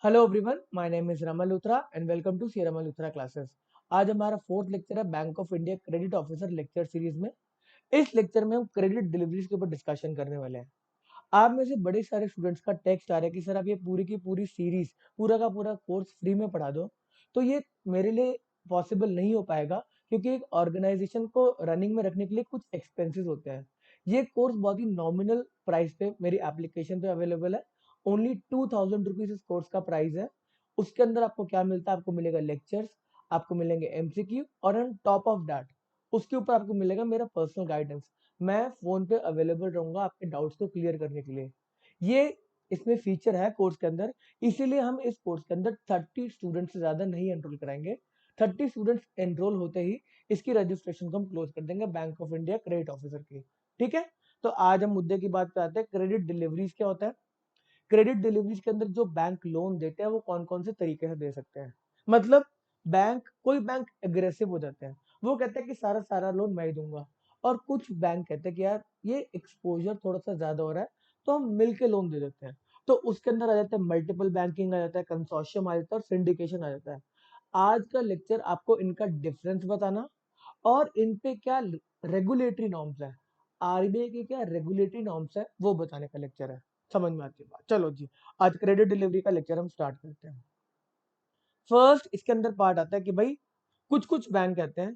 Hello everyone, my name is Ramal Luthra and welcome to C Ramal Luthra classes. आज हमारा fourth lecture है bank of India credit officer lecture series में। इस lecture में हम क्रेडिट डिलीवरीज के ऊपर डिस्कशन करने वाले हैं। आप में से बड़े सारे स्टूडेंट्स का टेक्स्ट आ रहा है कि सर आप ये पूरी की पूरी सीरीज, पूरा का पूरा कोर्स फ्री में पढ़ा दो। तो ये मेरे लिए पॉसिबल नहीं हो पाएगा, क्योंकि एक ऑर्गेनाइजेशन को रनिंग में रखने के लिए कुछ एक्सपेंसेस होते हैं। ये कोर्स बहुत ही नॉमिनल प्राइस पे मेरी एप्लीकेशन पे अवेलेबल है। ओनली 2000 रुपीज इस कोर्स का प्राइस है। उसके अंदर आपको क्या मिलता है? आपको मिलेगा लेक्चर्स, आपको मिलेंगे एमसीक्यू, और ऑन टॉप ऑफ दैट उसके ऊपर आपको मिलेगा मेरा पर्सनल गाइडेंस। मैं फोन पे अवेलेबल रहूंगा आपके डाउट्स को क्लियर करने के लिए। ये इसमें फीचर है कोर्स के अंदर। इसीलिए हम इस कोर्स के अंदर 30 स्टूडेंट से ज्यादा नहीं एनरोल कराएंगे। 30 स्टूडेंट्स एनरोल होते ही इसकी रजिस्ट्रेशन को हम क्लोज कर देंगे bank of India credit officer की। ठीक है, तो आज हम मुद्दे की बात पे आते हैं। क्रेडिट डिलीवरीज क्या होता है? क्रेडिट डिलीवरीज के अंदर जो बैंक लोन देते हैं वो कौन कौन से तरीके से दे सकते हैं। मतलब कोई बैंक एग्रेसिव हो जाते हैं, वो कहते हैं कि सारा सारा लोन मैं ही दूंगा। और कुछ बैंक कहते हैं कि यार ये एक्सपोजर थोड़ा सा ज्यादा हो रहा है, तो हम मिलके लोन दे देते हैं। तो उसके अंदर आ जाता है मल्टीपल बैंकिंग, आ जाता है कंसोर्शियम, आ जाता है और सिंडिकेशन आ जाता है। आज का लेक्चर आपको इनका डिफरेंस बताना और इन पे क्या रेगुलेटरी नॉर्म्स है, आरबीआई के क्या रेगुलेटरी नॉर्म्स है, वो बताने का लेक्चर है। समझ में आती है बात? चलो जी, आज क्रेडिट डिलीवरी का लेक्चर हम स्टार्ट करते हैं। फर्स्ट इसके अंदर पार्ट आता है कि भाई कुछ कुछ बैंक कहते हैं।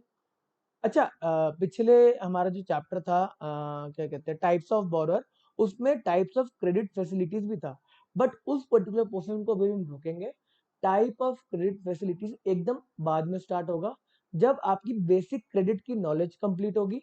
अच्छा, पिछले हमारा जो चैप्टर था, क्या कहते हैं, टाइप्स ऑफ बोरोअर, उसमें टाइप्स ऑफ क्रेडिट फैसिलिटीज भी था। बट उस पर्टिकुलर पोर्शन को भी हम रोकेंगे। टाइप ऑफ क्रेडिट फैसिलिटीज एकदम बाद में स्टार्ट होगा, जब आपकी बेसिक क्रेडिट की नॉलेज कंप्लीट होगी।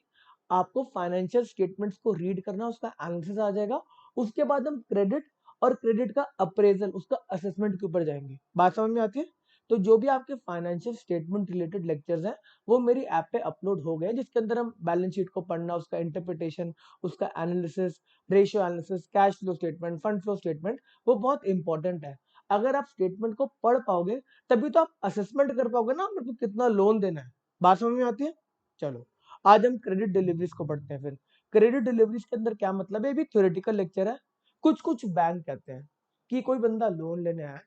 आपको फाइनेंशियल स्टेटमेंट्स को रीड करना, उसका एनालिसिस आ जाएगा। उसके बाद हम क्रेडिट और क्रेडिट का अप्रेजल, उसका असेसमेंट के ऊपर जाएंगे। बात समझ में आती है? तो जो भी आपके फाइनेंशियल स्टेटमेंट रिलेटेड लेक्चर्स हैं वो मेरी ऐप पे अपलोड हो गए, जिसके अंदर हम बैलेंस शीट को पढ़ना, उसका इंटरप्रिटेशन, उसका analysis, ratio analysis, cash flow statement, fund flow statement, वो बहुत इंपॉर्टेंट है। अगर आप स्टेटमेंट को पढ़ पाओगे तभी तो आप असेसमेंट कर पाओगे ना, मेरे को कितना लोन देना है। बात समझ में आती है? चलो, आज हम क्रेडिट डिलीवरीज को पढ़ते हैं। फिर क्रेडिट डिलीवरीज के अंदर क्या मतलब है, ये भी थ्योरेटिकल लेक्चर है। कुछ कुछ बैंक कहते हैं कि कोई बंदा लोन लेने आया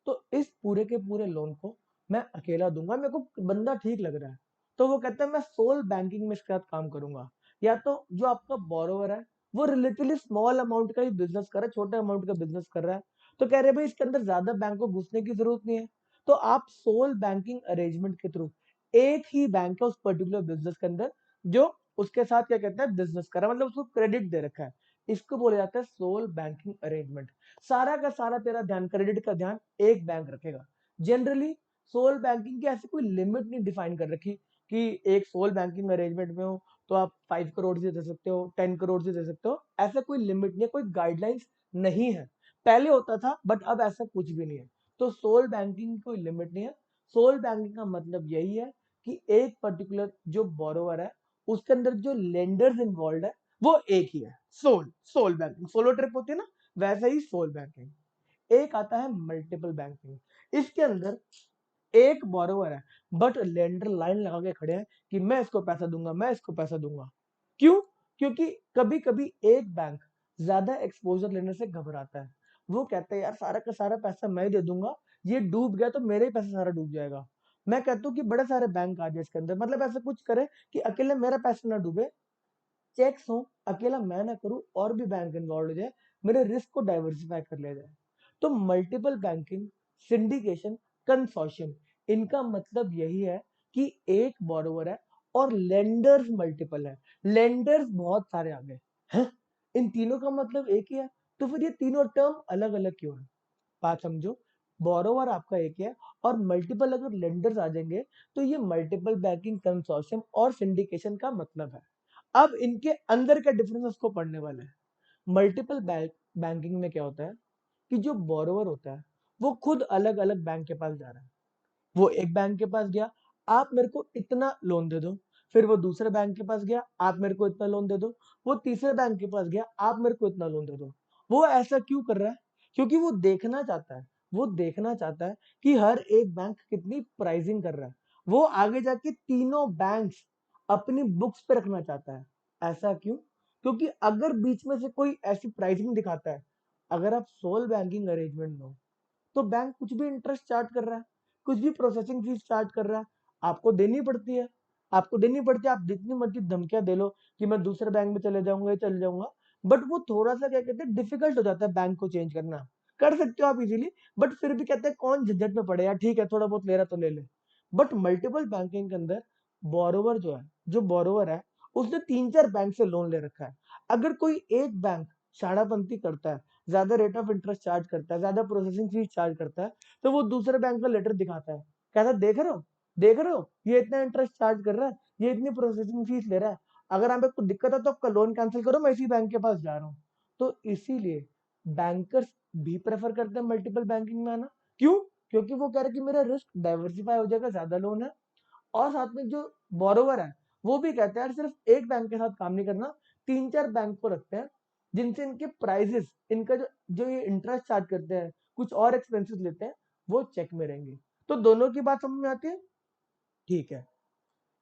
तो इस पूरे के पूरे लोन को मैं अकेला दूंगा, मेरे को बंदा ठीक लग रहा है। तो वो कहता है मैं सोल बैंकिंग में इसके साथ काम करूंगा। या तो जो आपका बोरोवर है वो रिलेटिवली स्मॉल अमाउंट का ही बिजनेस कर रहा है, छोटे अमाउंट का बिजनेस कर रहा है, तो कह रहे भाई इसके अंदर ज्यादा बैंक को घुसने की जरूरत नहीं है। तो आप सोल बैंकिंग अरेंजमेंट के थ्रू, एक ही बैंक है उस पर्टिकुलर बिजनेस के अंदर जो उसके साथ क्या कहते हैं बिजनेस कर रहा है, मतलब उसको क्रेडिट दे रखा है, इसको बोला जाता है सोल बैंकिंग अरेंजमेंट। सारा का सारा तेरा ध्यान, क्रेडिट का ध्यान एक बैंक रखेगा। जनरली सोल बैंकिंग की ऐसी कोई लिमिट नहीं डिफाइन कर रखी कि एक सोल बैंकिंग अरेंजमेंट में हो तो आप 5 करोड़ से दे सकते हो, 10 करोड़ से दे सकते हो। ऐसा कोई लिमिट नहीं है, कोई गाइडलाइंस नहीं है। पहले होता था बट अब ऐसा कुछ भी नहीं है। तो सोल बैंकिंग की कोई लिमिट नहीं है। सोल बैंकिंग का मतलब यही है कि एक पर्टिकुलर जो बोरोवर है उसके अंदर जो लेंडर्स इन्वॉल्व है वो एक ही है। Sole sole banking, solo trip होती है ना, वैसे ही सोल बैंकिंग। एक आता है मल्टीपल बैंकिंग। इसके अंदर एक बोरोवर है बट लेंडर लाइन लगा के खड़े हैं कि मैं इसको पैसा दूंगा, मैं इसको पैसा दूंगा। क्यों? क्योंकि कभी कभी एक बैंक ज्यादा एक्सपोजर लेने से घबराता है। वो कहते हैं यार सारा का सारा पैसा मैं ही दे दूंगा, ये डूब गया तो मेरा ही पैसा सारा डूब जाएगा। मैं कहता हूँ कि बड़े सारे बैंक आ जाए इसके अंदर, मतलब ऐसा कुछ करे कि अकेले मेरा पैसा ना डूबे, चेक्स हो, अकेला मैं ना करूं और भी बैंक इन्वॉल्व हो जाए, मेरे रिस्क को डाइवर्सिफाई कर लिया जाए। तो मल्टीपल बैंकिंग, सिंडिकेशन, कंसोर्शियम, इनका मतलब यही है कि एक बोरोवर है और लेंडर्स मल्टीपल है, लेंडर्स बहुत सारे आ गए हैं। इन तीनों का मतलब एक ही है, तो फिर ये तीनों टर्म अलग अलग क्यों है? बात समझो, बोरोवर आपका एक है और मल्टीपल अगर लेंडर्स आ जाएंगे तो ये मल्टीपल बैंकिंग, कंसोर्शियम और सिंडिकेशन का मतलब है। अब इनके अंदर का डिफरेंस उसको पढ़ने वाला है। मल्टीपल बैंकिंग में क्या होता है कि जो बोरोवर होता है वो खुद अलग अलग बैंक के पास जा रहा है। वो एक बैंक के पास गया, आप मेरे को इतना लोन दे दो। फिर वो दूसरे बैंक के पास गया, आप मेरे को इतना लोन दे दो। वो तीसरे बैंक के पास गया, आप मेरे को इतना लोन दे दो। वो ऐसा क्यों कर रहा है? क्योंकि वो देखना चाहता है, वो देखना चाहता है कि हर एक बैंक कितनी प्राइसिंग कर रहा है। वो आगे जाके तीनों बैंक्स अपनी बुक्स पे रखना चाहता है। ऐसा क्यों? क्योंकि अगर बीच में से कोई ऐसी प्राइसिंग दिखाता है, अगर आप सोल बैंकिंग अरेंजमेंट में हो तो बैंक कुछ भी इंटरेस्ट चार्ज कर रहा है, कुछ भी प्रोसेसिंग फीस चार्ज कर रहा है, आपको देनी पड़ती है। आपको देनी पड़ती है, आप जितनी मर्जी धमकियां दे लो कि मैं दूसरे बैंक में चले जाऊंगा, या चले जाऊंगा, बट वो थोड़ा सा क्या कहते हैं डिफिकल्ट हो जाता है बैंक को चेंज करना। कर सकते हो आप इजीली, बट फिर भी कहते हैं कौन झंझट में पड़े यार, ठीक है थोड़ा बहुत ले रहा तो ले ले। बट मल्टीपल बैंकिंग के अंदर बोरोवर जो है, जो बोरोवर है, उसने 3-4 बैंक से लोन ले रखा है। अगर कोई एक बैंक शाड़ापंती करता है, ज्यादा रेट ऑफ इंटरेस्ट चार्ज करता है, ज्यादा प्रोसेसिंग फीस चार्ज करता है, तो वो दूसरे बैंक का लेटर दिखाता है, कहता है देख रहे हो, देख रहे हो, ये इतना इंटरेस्ट चार्ज कर रहा है, ये इतनी प्रोसेसिंग फीस ले रहा है, अगर आपको दिक्कत है तो आपका लोन कैंसिल करो, मैं इसी बैंक के पास जा रहा हूँ। तो इसीलिए बैंकर्स भी प्रेफर करते हैं मल्टीपल बैंकिंग में आना। क्यों? क्योंकि वो कह रहे हैं कि मेरा रिस्क डाइवर्सिफाई हो जाएगा, ज्यादा लोन है, और साथ में जो बोरोवर है वो भी कहते हैं यार सिर्फ एक बैंक के साथ काम नहीं करना, 3-4 बैंक को रखते हैं जिनसे इनके प्राइजेस, इनका जो जो ये इंटरेस्ट चार्ज करते हैं, कुछ और एक्सपेंसेस लेते हैं, वो चेक में रहेंगे। तो दोनों की बात समझ में आती है? ठीक है।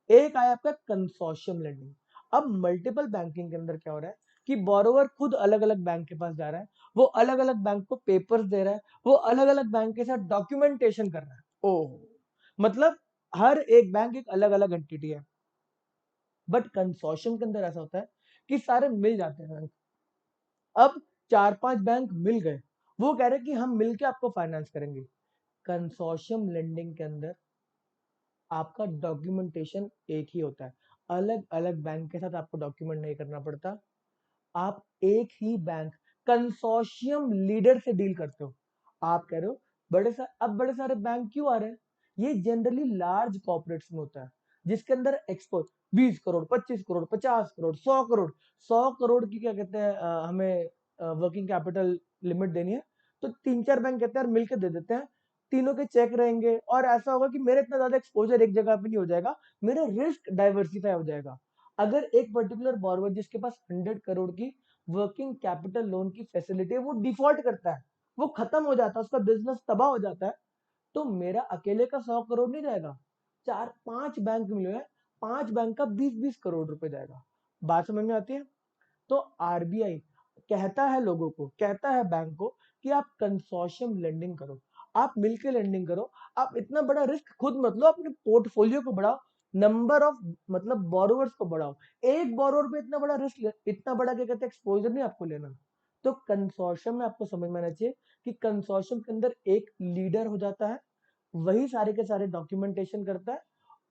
एक आया आपका कंसोर्शियम लेंडिंग। अब मल्टीपल बैंकिंग के अंदर क्या हो रहा है कि बोरोवर खुद अलग अलग बैंक के पास जा रहा है, वो अलग अलग बैंक को पेपर्स दे रहा है, वो अलग अलग बैंक के साथ डॉक्यूमेंटेशन कर रहा है। ओह, मतलब हर एक बैंक एक अलग अलग एंटिटी है। बट कंसोर्शियम के अंदर ऐसा होता है कि सारे मिल जाते हैं बैंक। अब 4-5 बैंक मिल गए, वो कह रहे हैं कि हम मिलके आपको फाइनेंस करेंगे। कंसोर्शियम लेंडिंग के अंदर आपका डॉक्यूमेंटेशन एक ही होता है, अलग अलग बैंक के साथ आपको डॉक्यूमेंट नहीं करना पड़ता। आप एक ही बैंक कंसोर्शियम लीडर से डील करते हो। आप कह रहे हो अब बड़े सारे बैंक क्यों आ रहे हैं? ये जनरली लार्ज कॉर्पोरेट्स में होता है, जिसके अंदर एक्सपोर्ट 20 करोड़, 25 करोड़, 50 करोड़, 100 करोड़, 100 करोड़ की क्या कहते हैं हमें वर्किंग कैपिटल लिमिट देनी है, तो 3-4 बैंक कहते हैं यार मिलकर दे देते हैं, तीनों के चेक रहेंगे, और ऐसा होगा कि मेरा इतना ज्यादा एक्सपोजर एक जगह पे नहीं हो जाएगा, मेरा रिस्क डाइवर्सिफाई हो जाएगा। अगर एक पर्टिकुलर बॉर्रोवर जिसके पास 100 करोड़ की वर्किंग कैपिटल लोन की फैसिलिटी है, वो डिफॉल्ट करता है, वो खत्म हो जाता है, उसका बिजनेस तबाह हो जाता है, तो मेरा अकेले का 100 करोड़ नहीं जाएगा, 4-5 बैंक मिले हैं, 5 बैंक का 20-20 करोड़ रुपए जाएगा। बात समझ में आती है? तो आरबीआई कहता है लोगों को, कहता है बैंक को कि आप कंसोर्शियम लेंडिंग करो, आप मिलकर लेंडिंग करो, आप इतना बड़ा रिस्क खुद मत लो, अपने पोर्टफोलियो को बढ़ाओ, नंबर ऑफ मतलब बोरोवर्स को बढ़ाओ, एक बोरोवर पे इतना बड़ा रिस्क, इतना बड़ा क्या कहते हैं एक्सपोजर नहीं आपको लेना। तो कंसोर्शियम में आपको समझ में आना चाहिए कि कंसोर्शियम के अंदर एक लीडर हो जाता है, वही सारे के सारे डॉक्यूमेंटेशन करता है,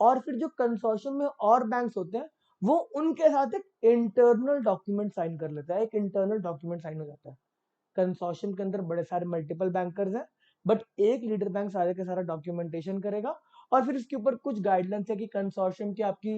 और फिर जो कंसोर्शियम में और बैंक्स होते हैं वो उनके साथ एक इंटरनल डॉक्यूमेंट साइन कर लेता है, एक इंटरनल डॉक्यूमेंट साइन हो जाता है। कंसोर्शियम के अंदर बड़े सारे मल्टीपल बैंकर्स हैं, बट एक लीडर बैंक सारे के सारा डॉक्यूमेंटेशन करेगा, और फिर इसके ऊपर कुछ गाइडलाइंस है कि कंसोर्शियम की आपकी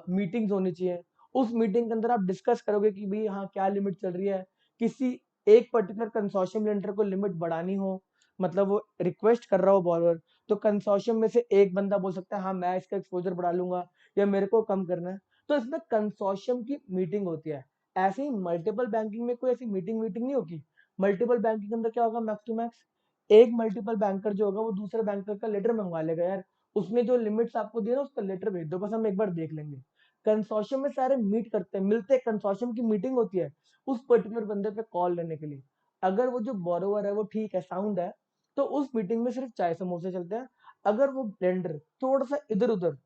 मीटिंग्स होनी चाहिए। उस मीटिंग के अंदर आप डिस्कस करोगे कि भाई हाँ क्या लिमिट चल रही है, किसी एक पर्टिकुलर कंसोर्शियम लेंडर को लिमिट बढ़ानी हो, मतलब वो रिक्वेस्ट कर रहा हो बॉर्डर, तो कंसोर्शियम में से एक बंदा बोल सकता है हाँ मैं इसका एक्सपोजर बढ़ा लूंगा, या मेरे को कम करना है, तो इसमें कंसोर्शियम की मीटिंग होती है। ऐसे ही मल्टीपल बैंकिंग में कोई ऐसी मीटिंग मीटिंग नहीं होगी। मल्टीपल बैंकिंग के अंदर क्या होगा, मैक्स टू मैक्स एक मल्टीपल बैंकर जो होगा वो दूसरे बैंकर का लेटर मंगवा लेगा, यार उसने जो लिमिट्स आपको दिए ना उसका लेटर भेज दो, बस हम एक बार देख लेंगे। कंसोर्शियम में सारे मीट करते हैं, मिलते हैं, कंसोर्शियम की मीटिंग होती है उस पर्टिकुलर बंदे पे कॉल लेने के लिए। अगर वो जो बोरोवर है वो ठीक है, साउंड है, तो उस मीटिंग में सिर्फ चाय समोसे चलते हैं। अगर वो लेंडर थोड़ा सा इधर उधर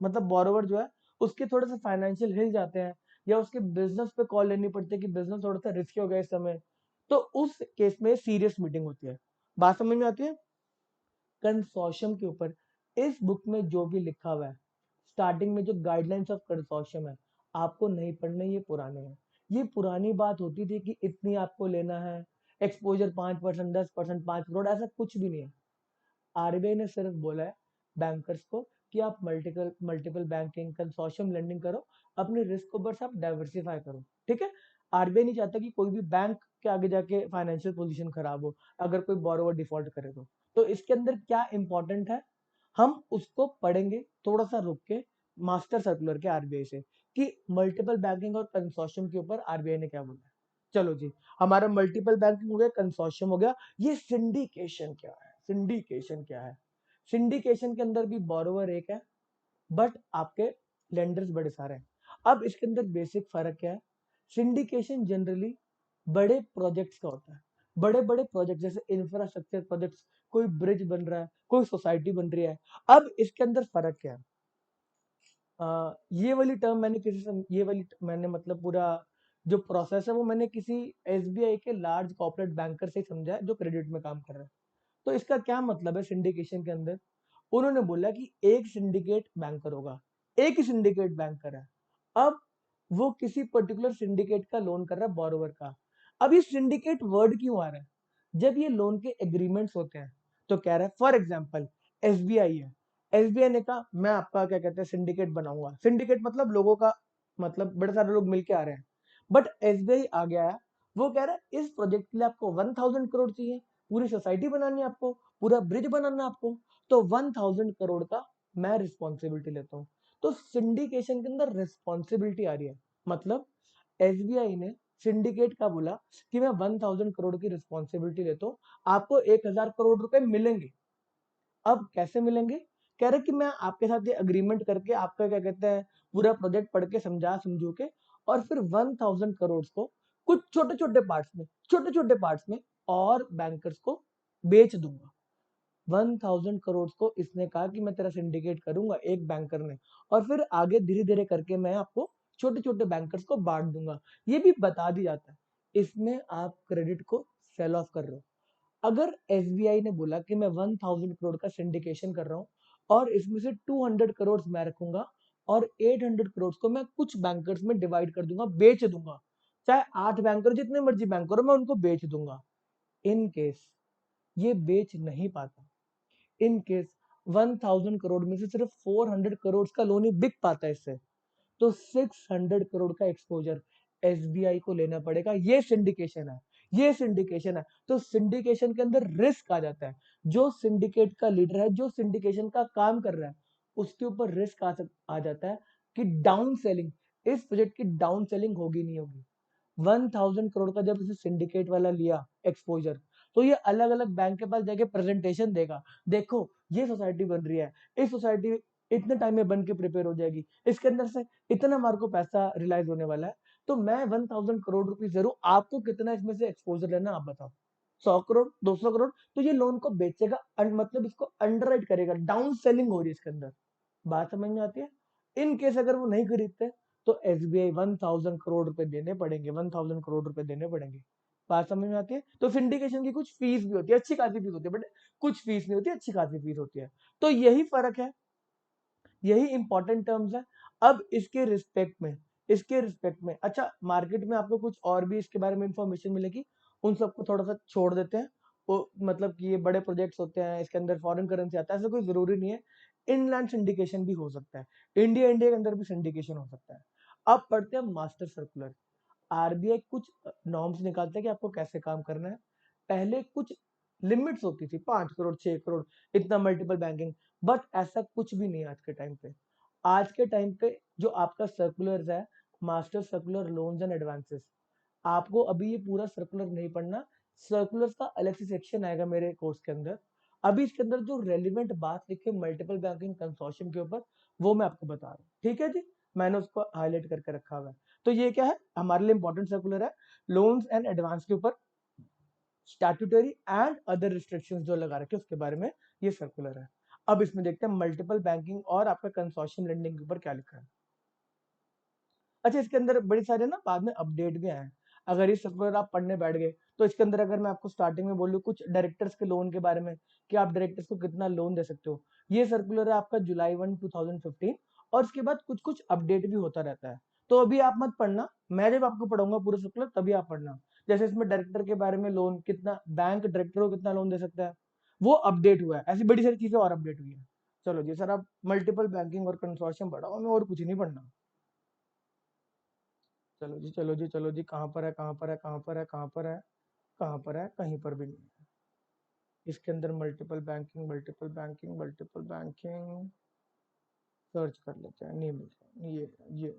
मतलब बोरोवर जो है उसके थोड़े से फाइनेंशियल हिल जाते हैं, या उसके बिजनेस पे कॉल लेनी पड़ती है कि बिजनेस थोड़ा सा रिस्की हो गया इस समय, तो उस केस में सीरियस मीटिंग होती है। बात समझ में आती है? कंसोर्शियम के ऊपर इस बुक में जो भी लिखा हुआ है, स्टार्टिंग में जो गाइडलाइंस ऑफ कंसोर्शियम है, आपको नहीं पढ़ने, ये पुराने हैं। ये पुरानी बात होती थी कि इतनी आपको लेना है, एक्सपोजर 5%, 10%, 5 करोड़, ऐसा कुछ भी नहीं है। आरबीआई ने सिर्फ बोला है बैंकर्स को कि आप multiple multiple banking consortium lending करो, अपने रिस्क को बस आप डाइवर्सिफाई करो, ठीक है। आरबीआई नहीं चाहता कि कोई भी बैंक के आगे जाके फाइनेंशियल पोजीशन खराब हो, अगर कोई बोरोवर डिफॉल्ट करे तो इसके अंदर क्या इंपॉर्टेंट है, हम उसको पढ़ेंगे थोड़ा सा रुक के, मास्टर सर्कुलर के आरबीआई से, कि मल्टीपल बैंकिंग और कंसोर्शियम के ऊपर आरबीआई ने क्या बोला है। चलो जी, हमारा मल्टीपल बैंकिंग हो गया, कंसोर्शियम हो गया, ये सिंडिकेशन क्या है? सिंडिकेशन क्या है? सिंडिकेशन के अंदर भी बोरोवर एक है, बट आपके लेंडर्स बड़े सारे हैं। अब इसके अंदर बेसिक फर्क क्या है? सिंडिकेशन जनरली बड़े प्रोजेक्ट्स का होता है, बड़े बड़े प्रोजेक्ट जैसे इंफ्रास्ट्रक्चर प्रोजेक्ट्स, कोई ब्रिज बन रहा है, कोई सोसाइटी बन रही है। अब इसके अंदर फर्क क्या है? ये वाली टर्म मैंने ये वाली मैंने मतलब पूरा जो प्रोसेस है वो मैंने किसी एसबीआई के लार्ज कॉर्पोरेट बैंकर से ही समझा है जो क्रेडिट में काम कर रहा है। तो इसका क्या मतलब है सिंडिकेशन के अंदर? उन्होंने बोला कि एक सिंडिकेट बैंकर होगा, एक ही सिंडिकेट बैंकर है। अब वो किसी पर्टिकुलर सिंडिकेट का लोन कर रहा है बोरोवर का। अब ये सिंडिकेट वर्ड क्यों आ रहा है? जब ये लोन के एग्रीमेंट्स होते हैं तो कह रहा है, फॉर एग्जांपल एसबीआई है, एसबीआई ने कहा मैं आपका क्या कहते हैं सिंडिकेट बनाऊंगा। सिंडिकेट मतलब लोगों का, मतलब बड़े सारे लोग मिलके आ रहे हैं। बट एसबीआई आ गया है, वो कह रहा है इस प्रोजेक्ट के लिए आपको 1000 करोड़ चाहिए, पूरी सोसाइटी बनानी है आपको, पूरा ब्रिज बनाना है आपको, तो 1000 करोड़ का मैं रिस्पॉन्सिबिलिटी लेता हूँ। तो सिंडिकेशन के अंदर रिस्पॉन्सिबिलिटी आ रही है। मतलब एसबीआई ने सिंडिकेट का बोला कि मैं 1000 करोड़ की रिस्पॉन्सिबिलिटी लेता हूँ, आपको 1000 करोड़ रुपए मिलेंगे। अब कैसे मिलेंगे? कह रहे कि मैं आपके साथ ये अग्रीमेंट करके आपका क्या कहते हैं पूरा प्रोजेक्ट पढ़ के समझा समझू के, और फिर 1000 करोड़ को कुछ छोटे छोटे पार्ट्स में और बैंकर्स को बेच दूंगा। 1000 करोड़ को इसने कहा कि मैं तेरा सिंडिकेट करूंगा एक बैंकर ने, और फिर आगे धीरे धीरे करके मैं आपको छोटे छोटे बैंकर्स को बांट दूंगा। ये भी बता दिया जाता है, इसमें आप क्रेडिट को सेल ऑफ कर रहे हो। अगर एसबीआई ने बोला कि मैं 1000 करोड़ का सिंडिकेशन कर रहा हूँ और इसमें से 200 करोड़ मैं रखूंगा और 800 करोड़ को मैं कुछ बैंकर्स में डिवाइड कर दूंगा, बेच दूंगा, चाहे 8 बैंकर जितने मर्जी बैंकर हो मैं उनको बेच दूंगा। इन केस ये बेच नहीं पाता, इन केस 1000 करोड़ में से सिर्फ 400 करोड़ का लोन ही बिक पाता है इससे, तो 600 करोड़ का एक्सपोजर एसबीआई को लेना पड़ेगा। ये सिंडिकेशन है, ये सिंडिकेशन है। तो सिंडिकेशन के अंदर रिस्क आ जाता है। जो सिंडिकेट का लीडर है, जो सिंडिकेशन का काम कर रहा है, उसके ऊपर रिस्क आ जाता है कि डाउन सेलिंग, इस प्रोजेक्ट की डाउन सेलिंग होगी नहीं होगी। 1000 करोड़ का जब इसे सिंडिकेट वाला लिया एक्सपोजर, तो ये अलग अलग बैंक के पास जाके प्रेजेंटेशन देगा, देखो ये सोसाइटी बन रही है, इस सोसाइटी इतने टाइम में बन के प्रिपेयर हो जाएगी, इसके अंदर से इतना हमारे को पैसा रिलाइज होने वाला है, तो मैं 1000 करोड़ रुपीज जरूर, आपको कितना इसमें से एक्सपोजर लेना आप बताओ, 100 करोड़, 200 करोड़, तो ये लोन को बेचेगा, मतलब इसको अंडरराइट करेगा, डाउन सेलिंग हो रही है इसके अंदर। बात समझ में आती है? इन केस अगर वो नहीं खरीदते तो एसबीआई 1000 करोड़ रुपए देने पड़ेंगे, 1000 करोड़ रुपए देने पड़ेंगे। बात समझ में आती है? तो सिंडिकेशन की कुछ फीस भी होती है, अच्छी खासी फीस होती है, बट कुछ फीस नहीं होती, अच्छी खासी फीस होती है। तो यही फर्क है, यही इंपॉर्टेंट टर्म्स है। अब इसके रिस्पेक्ट में अच्छा मार्केट में आपको कुछ और भी इसके बारे में इंफॉर्मेशन मिलेगी, उन सबको थोड़ा सा छोड़ देते हैं। वो मतलब कि ये बड़े प्रोजेक्ट्स होते हैं, इसके अंदर फॉरेन करेंसी आता है, ऐसा कोई जरूरी नहीं है। इनलैंड सिंडिकेशन भी हो सकता है, इंडिया के अंदर भी सिंडिकेशन हो सकता है। अब पढ़ते हैं मास्टर सर्कुलर। आरबीआई कुछ नॉर्म्स निकालता है कि आपको कैसे काम करना है। पहले कुछ लिमिट्स होती थी, 5 करोड़, 6 करोड़, इतना मल्टीपल बैंकिंग, बट ऐसा कुछ भी नहीं है आज के टाइम पे। आज के टाइम पे जो आपका सर्कुलर है, master circular loans and advances, आपको अभी ये पूरा सर्कुलर नहीं पढ़ना, सर्कुलर का अलग से सेक्शन आएगा मेरे कोर्स के अंदर। अभी इसके अंदर जो रेलिवेंट बात लिखी मल्टीपल बैंकिंग कंसोर्शियम के ऊपर, वो मैं आपको बता रहा हूँ, ठीक है जी। मैंने उसको हाईलाइट करके रखा हुआ है। तो ये क्या है, हमारे लिए इंपॉर्टेंट सर्कुलर है, लोन्स एंड एडवांस के ऊपर स्टैट्यूटरी एंड अदर रिस्ट्रिक्शंस जो लगा रखे उसके बारे में ये सर्कुलर है। अब इसमें देखते हैं मल्टीपल बैंकिंग और आपका कंसोर्शियम लेंडिंग के ऊपर क्या लिखा है। अच्छा इसके अंदर बड़ी सारे ना बाद में अपडेट भी आए हैं। अगर ये सर्कुलर आप पढ़ने बैठ गए तो इसके अंदर अगर मैं आपको स्टार्टिंग में बोलूँ कुछ डायरेक्टर्स के लोन के बारे में कि आप डायरेक्टर्स को कितना लोन दे सकते हो, ये सर्कुलर है आपका जुलाई 1 2015, और इसके बाद कुछ कुछ अपडेट भी होता रहता है। तो अभी आप मत पढ़ना, मैं जब आपको पढ़ाऊंगा पूरा सर्कुलर तभी आप पढ़ना। जैसे इसमें डायरेक्टर के बारे में लोन कितना, बैंक डायरेक्टर को कितना लोन दे सकता है, वो अपडेट हुआ है। ऐसी बड़ी सारी चीजें और अपडेट हुई है। चलो जी सर, आप मल्टीपल बैंकिंग और कंसोर्शियम पढ़ाओ, हमें और कुछ नहीं पढ़ना। चलो जी, चलो जी, चलो जी, कहाँ पर है, कहाँ पर है, कहाँ पर है, कहाँ पर है, कहाँ पर है, कहीं पर भी नहीं है। इसके अंदर multiple banking, multiple banking, multiple banking search कर लेते हैं, नहीं मिल रहा ये।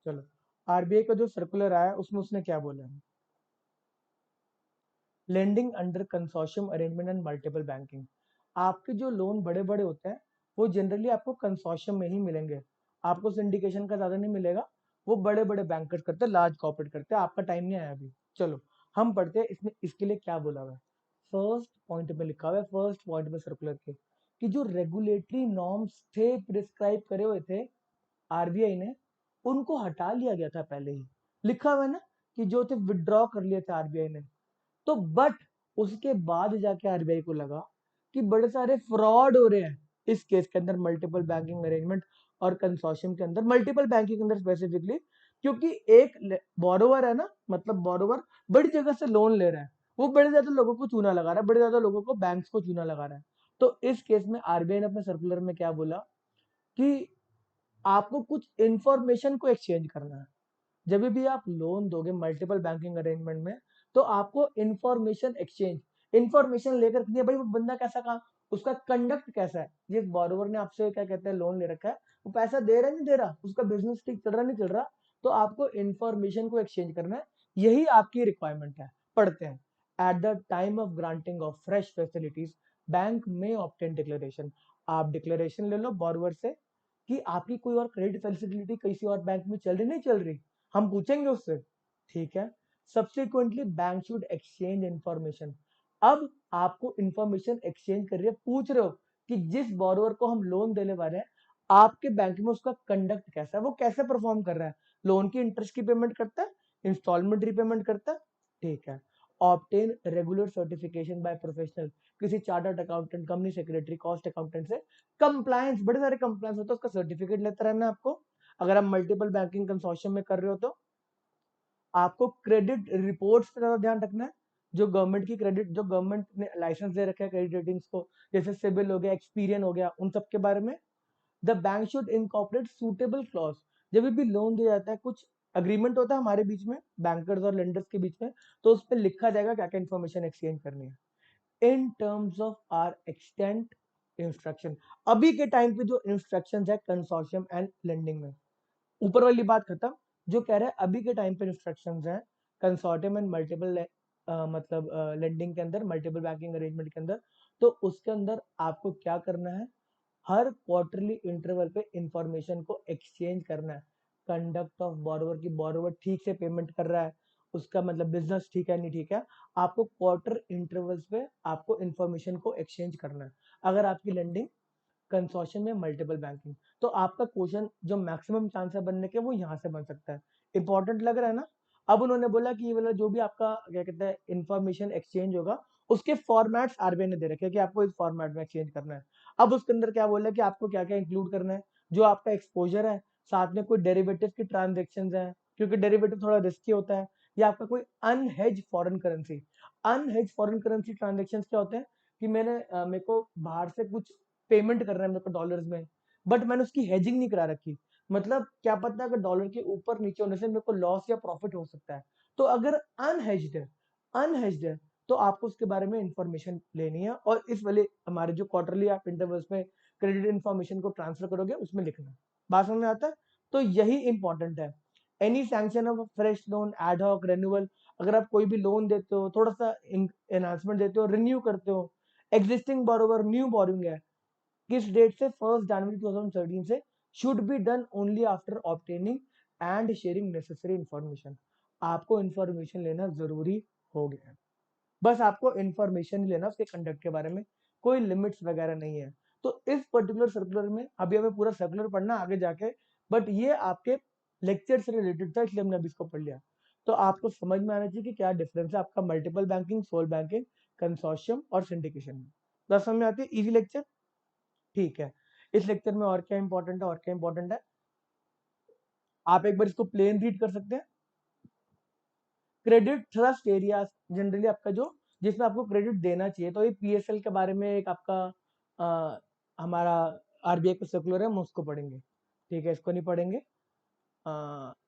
चलो, आरबीआई का जो सर्कुलर आया उसमें उसने क्या बोला है, lending under consortium arrangement and multiple banking. आपके जो लोन बड़े बड़े होते हैं वो जनरली आपको कंसोर्शियम में ही मिलेंगे, आपको सिंडिकेशन का ज्यादा नहीं मिलेगा। वो बड़े बड़े बैंकर्स करते हैं, लार्ज कॉर्पोरेट करते हैं, आपका टाइम नहीं आया अभी। चलो, हम पढ़ते हैं इसमें इसके लिए क्या बोला हुआ है। फर्स्ट पॉइंट में लिखा हुआ है, फर्स्ट पॉइंट में सर्कुलर के, कि जो रेगुलेटरी नॉर्म्स थे प्रिस्क्राइब करे हुए थे आरबीआई ने, उनको हटा लिया गया था पहले ही। लिखा हुआ है ना कि जो थे विड्रॉ कर लिए थे आरबीआई ने। तो बट उसके बाद जाके आरबीआई को लगा कि बड़े सारे फ्रॉड हो रहे हैं इस केस के अंदर, मल्टीपल बैंकिंग अरेंजमेंट और कंसोर्शियम के अंदर, मल्टीपल बैंकिंग के अंदर स्पेसिफिकली, क्योंकि एक बोरोवर है ना, मतलब बोरोवर बड़ी जगह से लोन ले रहा है, वो बड़े ज्यादा लोगों को चूना लगा रहा है, बड़े ज्यादा लोगों को बैंक्स को चूना लगा रहा है। तो इस केस में आरबीआई ने अपने सर्कुलर में क्या बोला कि आपको कुछ इंफॉर्मेशन को एक्सचेंज करना है। जब भी आप लोन दोगे मल्टीपल बैंकिंग अरेंजमेंट में, तो आपको इंफॉर्मेशन एक्सचेंज, इंफॉर्मेशन लेकर के भाई वो बंदा कैसा काम, उसका कंडक्ट कैसा है, ये बोरोवर ने आपसे क्या कहते हैं लोन ले रखा है, वो पैसा दे रहा है नहीं दे रहा, उसका बिजनेस ठीक चल रहा नहीं चल रहा, तो आपको इंफॉर्मेशन को एक्सचेंज करना है, यही आपकी रिक्वायरमेंट है। पढ़ते हैं, at the time of granting of fresh facilities bank में ऑब्टेन डिक्लेरेशन, आप डिक्लेरेशन ले लो बोरोवर से कि आपकी कोई और क्रेडिट फैसिलिटी किसी और बैंक में चल रही नहीं चल रही, हम पूछेंगे उससे, ठीक है। Subsequently bank should exchange information. अब आपको इंफॉर्मेशन एक्सचेंज कर रही है, पूछ रहे हो कि जिस बोरोवर को हम लोन देने वाले हैं आपके बैंक में उसका कंडक्ट कैसा है, वो कैसे परफॉर्म कर रहा है, लोन की इंटरेस्ट की पेमेंट करता है, इंस्टॉलमेंट रीपेमेंट करता है, ठीक है। Obtain regular certification by professional, किसी chartered accountant, company secretary, cost accountant से कंप्लायंस, बड़े सारे कंप्लायंस होता है, उसका सर्टिफिकेट लेता रहना है आपको। अगर आप मल्टीपल बैंकिंग कंसोर्शियम में कर रहे हो तो आपको क्रेडिट रिपोर्ट्स पे ज्यादा ध्यान रखना है, जो गवर्नमेंट की क्रेडिट, जो गवर्नमेंट ने लाइसेंस दे रखा है क्रेडिट रेटिंग्स को, जैसे सिबिल हो गया, एक्सपीरियन हो गया, उन सब के बारे में। The bank should incorporate suitable clause, जब भी लोन दिया जाता है कुछ अग्रीमेंट होता है हमारे बीच में, बैंकर्स और लेंडर्स के बीच में, तो उस पर लिखा जाएगा क्या क्या इन्फॉर्मेशन एक्सचेंज करनी है। In terms of our extant instruction, अभी के टाइम पे जो इंस्ट्रक्शन है कंसोर्शियम एंड लेंडिंग में, ऊपर वाली बात खत्म, जो कह रहे हैं अभी के टाइम पे इंस्ट्रक्शंस हैं कंसोर्टियम एंड मल्टीपल, मतलब लेंडिंग के अंदर, मल्टीपल बैंकिंग अरेंजमेंट के अंदर, तो उसके अंदर आपको क्या करना है, हर क्वार्टरली इंटरवल पे इंफॉर्मेशन को एक्सचेंज करना है। कंडक्ट ऑफ बोरोवर की, बोरोवर ठीक से पेमेंट कर रहा है, उसका मतलब बिजनेस ठीक है नहीं ठीक है, आपको क्वार्टर इंटरवल्स पे आपको इंफॉर्मेशन को एक्सचेंज करना है। अगर आपकी लेंडिंग कंसोर्शियम में मल्टीपल बैंकिंग, तो आपका क्वेश्चन जो मैक्सिमम चांस है बनने के वो यहाँ से बन सकता है। इंपॉर्टेंट लग रहा है ना। अब उन्होंने बोला कि ये वाला जो भी आपका क्या कहते हैं इंफॉर्मेशन एक्सचेंज होगा, उसके फॉर्मेट्स आरबीआई ने दे रखे हैं कि आपको इस फॉर्मेट में एक्सचेंज करना है। अब उसके अंदर क्या बोला कि आपको क्या क्या इंक्लूड करना है, जो आपका एक्सपोजर है, साथ में कोई डेरिवेटिव की ट्रांजेक्शन है, क्योंकि डेरिवेटिव थोड़ा रिस्की होता है, या आपका कोई unhedged foreign currency, unhedged foreign currency transaction क्या होते हैं कि मेरे को बाहर से कुछ पेमेंट कर रहा है मेरे को डॉलर्स में, बट मैंने उसकी हेजिंग नहीं करा रखी, मतलब क्या पता अगर डॉलर के ऊपर नीचे होने से मेरे को लॉस या प्रॉफिट हो सकता है। तो अगर अनहेज्ड है, अनहेज्ड है, तो आपको उसके बारे में इंफॉर्मेशन लेनी है, और इस वाले हमारे जो क्वार्टरली आप इंटरवल्स में क्रेडिट इंफॉर्मेशन को ट्रांसफर करोगे उसमें लिखना। बात समझ में आता है। तो यही इंपॉर्टेंट है। Any sanction of fresh loan, ad hoc, renewal, अगर आप कोई भी लोन देते हो, थोड़ा सा एनहांसमेंट देते हो, रिन्यू करते हो, एग्जिस्टिंग बोरोवर न्यू बोरिंग है, किस डेट से, 1 जनवरी 2013 से, should be done only after obtaining and sharing necessary information. आपको इंफॉर्मेशन लेना जरूरी हो गया है, बस आपको इंफॉर्मेशन लेना उसके कंडक्ट के बारे में, कोई लिमिट्स वगैरह नहीं है। तो इस पर्टिकुलर सर्कुलर में अभी हमें पूरा सर्कुलर पढ़ना आगे जाके, बट ये आपके लेक्चर से रिलेटेड था इसलिए हमने अभी इसको पढ़ लिया। तो आपको समझ में आना चाहिए कि क्या डिफरेंस है आपका multiple banking, sole banking, consortium और सिंडिकेशन में। बस समझ में आती है, इजी लेक्चर, ठीक है। इस लेक्चर में और क्या इंपॉर्टेंट है, और क्या इंपॉर्टेंट है, आप एक बार इसको प्लेन रीड कर सकते हैं। क्रेडिट ट्रस्ट एरिया, जनरली आपका जो, जिसमें आपको क्रेडिट देना चाहिए, तो ये पीएसएल के बारे में एक आपका हमारा आरबीआई का सर्कुलर है, हम उसको पढ़ेंगे, ठीक है, इसको नहीं पढ़ेंगे।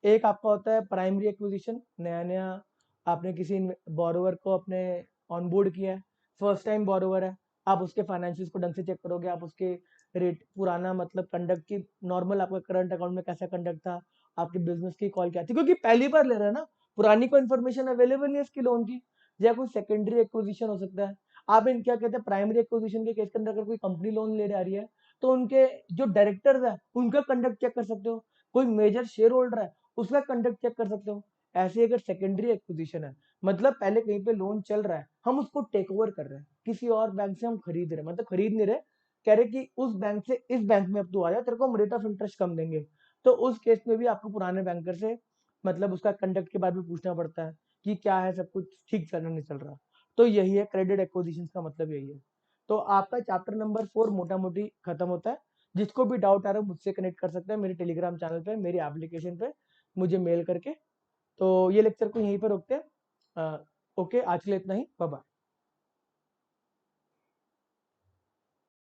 एक आपका होता है प्राइमरी एक्विजिशन, नया नया आपने किसी बोरोवर को अपने ऑनबोर्ड किया है, फर्स्ट टाइम बोरोवर है, आप उसके फाइनेंशियल्स को ढंग से चेक करोगे, आप उसके रेट पुराना मतलब कंडक्ट की, नॉर्मल आपका करंट अकाउंट में कैसा कंडक्ट था, आपके बिजनेस की कॉल क्या थी, क्योंकि पहली बार ले रहा है ना, पुरानी को इन्फॉर्मेशन अवेलेबल नहीं है इसकी लोन की, या कोई सेकेंडरी एक्विजिशन हो सकता है। आप इन क्या कहते हैं प्राइमरी एक्विजिशन के केस के अंदर अगर कोई कंपनी लोन ले रही है, तो उनके जो डायरेक्टर्स है उनका कंडक्ट चेक कर सकते हो, कोई मेजर शेयर होल्डर है उसका कंडक्ट चेक कर सकते हो। ऐसे अगर सेकेंडरी एक्विजिशन है, मतलब पहले कहीं पे लोन चल रहा है, हम उसको टेक ओवर कर रहे हैं, किसी और बैंक से हम खरीद रहे हैं, मतलब खरीद नहीं रहे, कह रहे कि उस बैंक से इस बैंक में अब तू आ जा, तेरे को हम रेट ऑफ इंटरेस्ट कम देंगे। तो उस केस में भी आपको पुराने बैंकर से मतलब उसका कंडक्ट के बारे में पूछना पड़ता है कि क्या है, सब कुछ ठीक चल रहा नहीं चल रहा। तो यही है क्रेडिट एक्विजिशन का मतलब, यही है। तो आपका चैप्टर नंबर 4 मोटा मोटी खत्म होता है। जिसको भी डाउट आ रहा है मुझसे कनेक्ट कर सकते हैं मेरे टेलीग्राम चैनल पे, मेरी एप्लीकेशन पे, मुझे मेल करके। तो ये लेक्चर को यहीं पर रोकते हैं। ओके, आज के लिए इतना ही, बाय बाय।